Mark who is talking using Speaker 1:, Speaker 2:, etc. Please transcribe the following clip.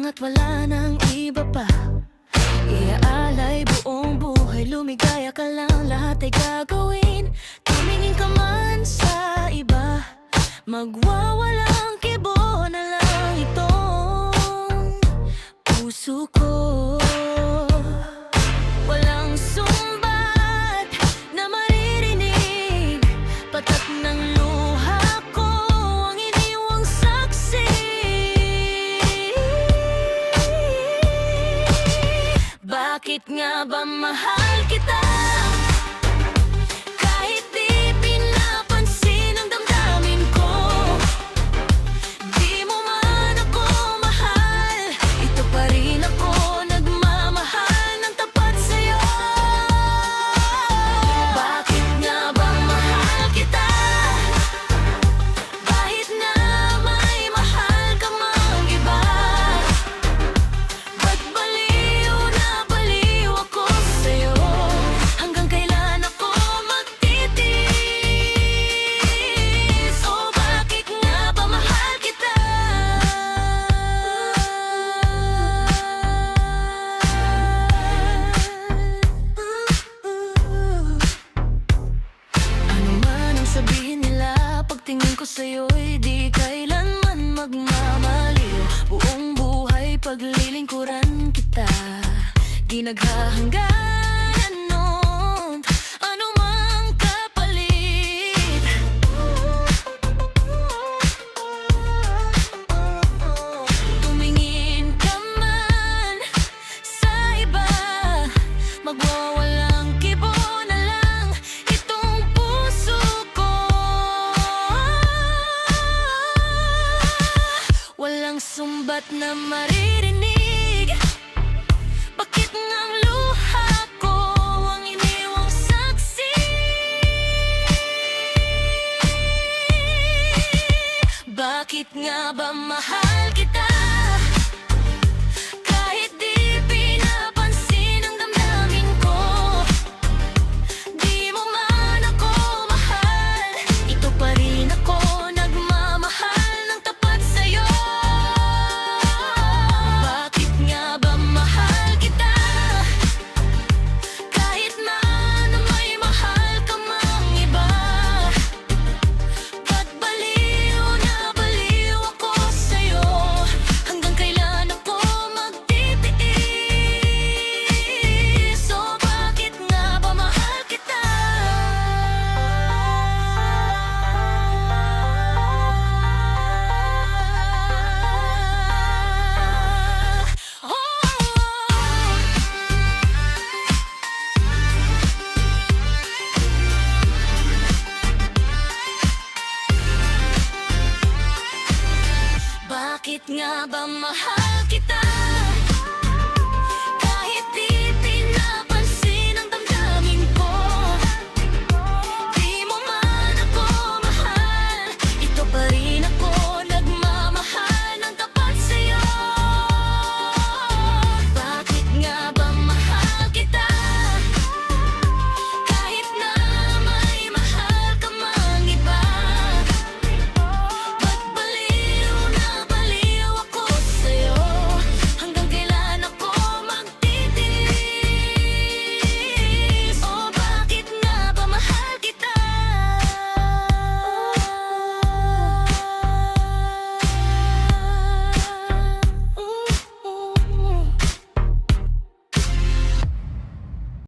Speaker 1: at wala nang iba pa. Iaalay buong buhay, lumigaya ka lang, lahat ay gagawin. Tumingin ka man sa iba, magwawalang kibo na lang itong puso ko. Walang sumbat na maririnig, patak ng luha ko ang iniwang saksi. Bakit nga ba mahal kita? Kahit di pinapansin ang damdamin ko, di mo man ako mahal, ito pa rin ako nagmamahal ng tapat sa'yo. Bakit nga ba mahal kita? Kahit na may mahal ka mang iba, ba't baliw na baliw ako sa'yo? Hanggang kailan ako magtitiis? O bakit nga ba mahal kita? Ano man ang sabihin nila, pagtingin ko sa'yo'y di kailanman magmamaliw. Buong buhay paglilingkuran kita, di naghahanggan nun ano mang kapalit. Tumingin ka man sa iba, magwawalang kibo na lang itong puso ko. Walang sumbat na maririnig, bakit ngang luha ko ang iniwang saksi? Bakit nga ba mahal kita? Kahit di pinapansin ang damdamin ko, di mo man ako mahal, ito pa rin ako nagmamahal ng tapat sa'yo. Bakit nga ba mahal kita? Kahit na may mahal ka mang iba, ba't baliw na baliw ako sa'yo? Hanggang kailan ako magtitiis? O bakit nga ba mahal kita? Bakit nga ba mahal kita?